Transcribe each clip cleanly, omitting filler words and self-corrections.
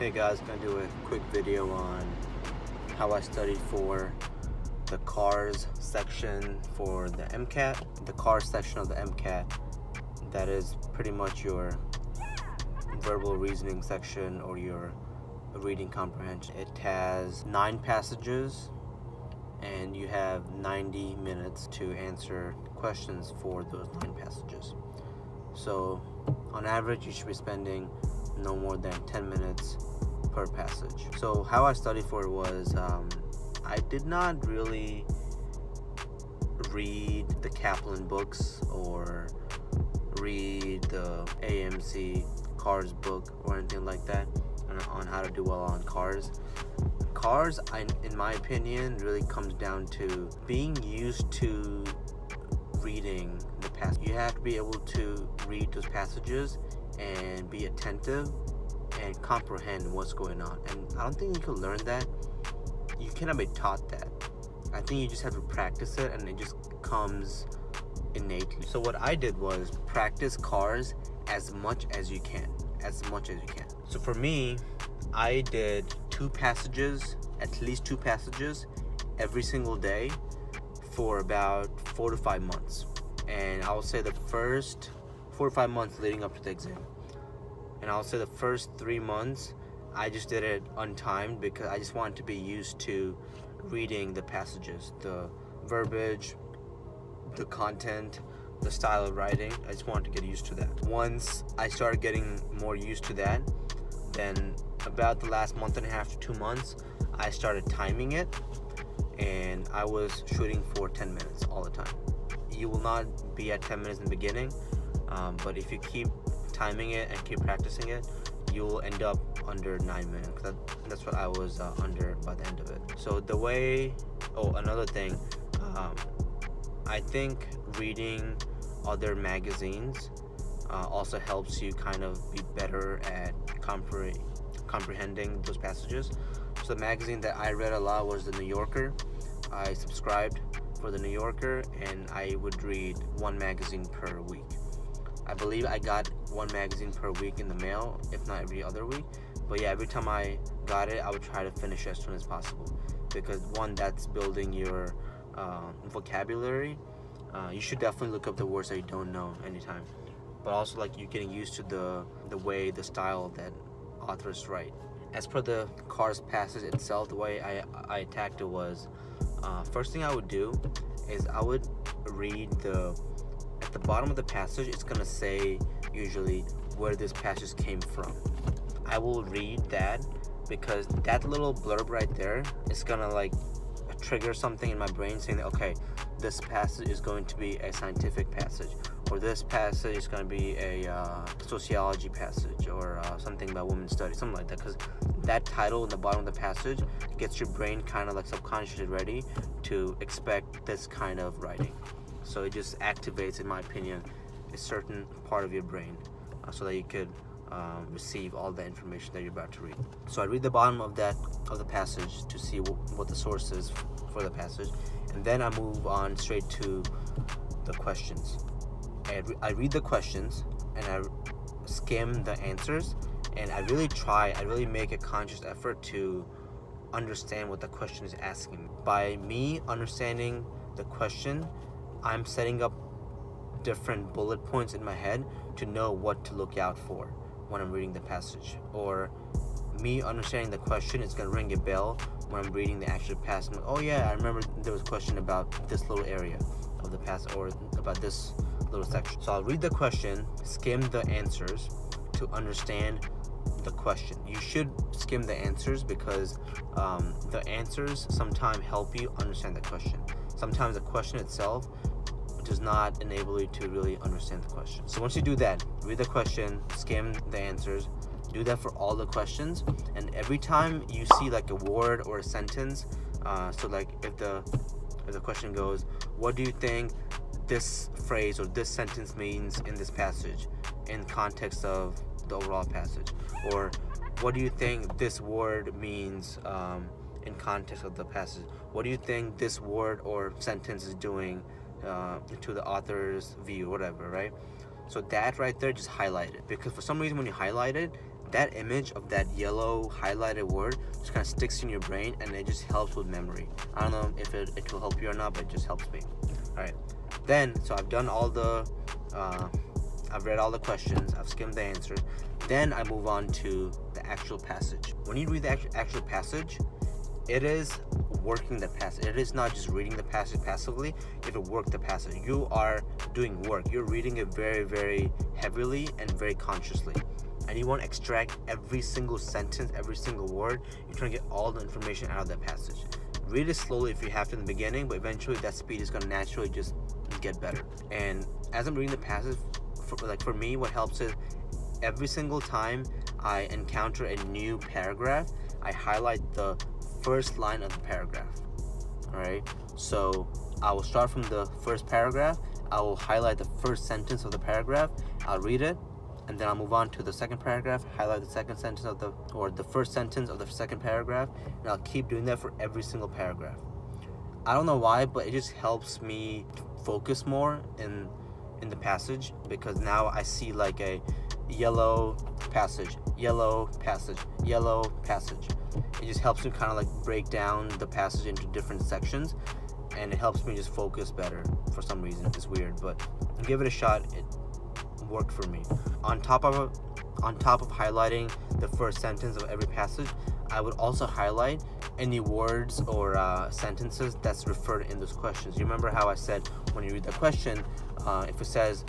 Hey guys, gonna do a quick video on how I studied for the cars section for the MCAT. The cars section of the MCAT, that is pretty much your verbal reasoning section or your reading comprehension. It has 9 passages and you have 90 minutes to answer questions for those 9 passages. So on average you should be spending no more than 10 minutes per passage. So how I studied for it was I did not really read the Kaplan books or read the AMC cars book or anything like that on how to do well on cars. Cars, in my opinion, really comes down to being used to reading the passage. You have to be able to read those passages and be attentive and comprehend what's going on. And I don't think you can learn that. You cannot be taught that. I think you just have to practice it and it just comes innately. So what I did was practice cars as much as you can. So for me, I did 2 passages, at least 2 passages every single day for about 4 to 5 months. And I will say the first 4 to 5 months leading up to the exam. And I'll say the first 3 months, I just did it untimed because I just wanted to be used to reading the passages, the verbiage, the content, the style of writing. I just wanted to get used to that. Once I started getting more used to that, then about the last month and a half to 2 months, I started timing it, and I was shooting for 10 minutes all the time. You will not be at 10 minutes in the beginning, but if you keep timing it and keep practicing it, you'll end up under 9 minutes. That's what I was under by the end of it. So another thing, I think reading other magazines also helps you kind of be better at comprehending those passages. So the magazine that I read a lot was the New Yorker. I subscribed for the New Yorker and I would read 1 magazine per week. I believe I got 1 magazine per week in the mail, if not every other week. But yeah, every time I got it, I would try to finish it as soon as possible. Because 1, that's building your vocabulary. You should definitely look up the words that you don't know anytime. But also like you're getting used to the way, the style that authors write. As per the cars passage itself, the way I attacked it was, first thing I would do is I would read at the bottom of the passage, it's gonna say usually where this passage came from. I will read that because that little blurb right there is gonna like trigger something in my brain saying that, okay, this passage is going to be a scientific passage, or this passage is going to be a sociology passage, or something about women's studies, something like that. Because that title in the bottom of the passage gets your brain kind of like subconsciously ready to expect this kind of writing. So it just activates, in my opinion, a certain part of your brain so that you could receive all the information that you're about to read. So I read the bottom of the passage to see what the source is for the passage, and then I move on straight to the questions. I read the questions and I skim the answers, and I really make a conscious effort to understand what the question is asking. By me understanding the question, I'm setting up different bullet points in my head to know what to look out for when I'm reading the passage. Or me understanding the question, it's gonna ring a bell when I'm reading the actual passage. Oh yeah, I remember there was a question about this little area of the passage, or about this little section. So I'll read the question, skim the answers to understand the question. You should skim the answers because the answers sometimes help you understand the question. Sometimes the question itself does not enable you to really understand the question. So once you do that, read the question, skim the answers, do that for all the questions, and every time you see like a word or a sentence, so like if the question goes, what do you think this phrase or this sentence means in this passage in context of the overall passage, or what do you think this word means in context of the passage, what do you think this word or sentence is doing to the author's view, whatever, right? So that right there, just highlight it, because for some reason when you highlight it, that image of that yellow highlighted word just kind of sticks in your brain, and it just helps with memory. I don't know if it will help you or not, but it just helps me. All right, then so I've done all the I've read all the questions, I've skimmed the answer. Then I move on to the actual passage. When you read the actual passage, it is working the passage. It is not just reading the passage passively. You have to work the passage. You are doing work. You're reading it very, very heavily and very consciously. And you want to extract every single sentence, every single word. You're trying to get all the information out of that passage. Read it slowly if you have to in the beginning, but eventually that speed is going to naturally just get better. And as I'm reading the passage, for me, what helps is every single time I encounter a new paragraph, I highlight the first line of the paragraph. All right, so I will start from the first paragraph. I will highlight the first sentence of the paragraph. I'll read it, and then I'll move on to the second paragraph, highlight the second sentence of the first sentence of the second paragraph, and I'll keep doing that for every single paragraph. I don't know why, but it just helps me focus more in the passage, because now I see like a yellow passage, yellow passage, yellow passage. It just helps me kind of like break down the passage into different sections, and it helps me just focus better for some reason. It's weird, but give it a shot. It worked for me. On top of highlighting the first sentence of every passage, I would also highlight any words or sentences that's referred in those questions. You remember how I said when you read the question, if it says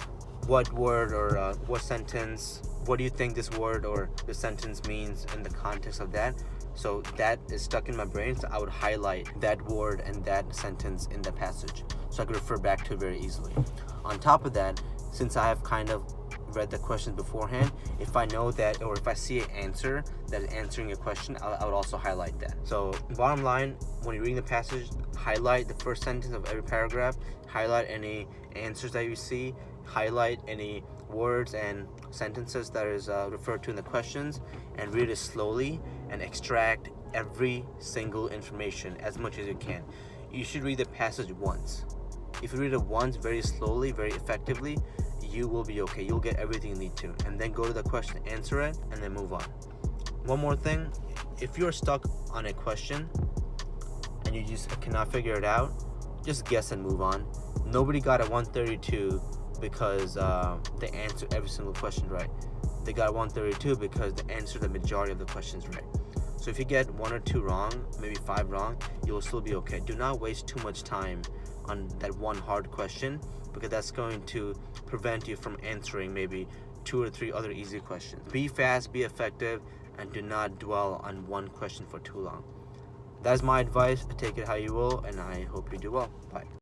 what word or what sentence, what do you think this word or the sentence means in the context of that? So that is stuck in my brain, so I would highlight that word and that sentence in the passage, so I could refer back to it very easily. On top of that, since I have kind of read the question beforehand, if I know that, or if I see an answer that is answering a question, I would also highlight that. So bottom line, when you're reading the passage, highlight the first sentence of every paragraph, highlight any answers that you see, highlight any words and sentences that is referred to in the questions, and read it slowly and extract every single information as much as you can. You should read the passage once. If you read it once very slowly, very effectively, you will be okay. You'll get everything you need to, and then go to the question, answer it, and then move on. One more thing, if you're stuck on a question and you just cannot figure it out, just guess and move on. Nobody got a 132 because they answered every single question right. They got 132 because they answered the majority of the questions right. So if you get 1 or 2 wrong, maybe 5 wrong, you will still be okay. Do not waste too much time on that one hard question, because that's going to prevent you from answering maybe 2 or 3 other easy questions. Be fast, be effective, and do not dwell on one question for too long. That's my advice. Take it how you will, and I hope you do well. Bye.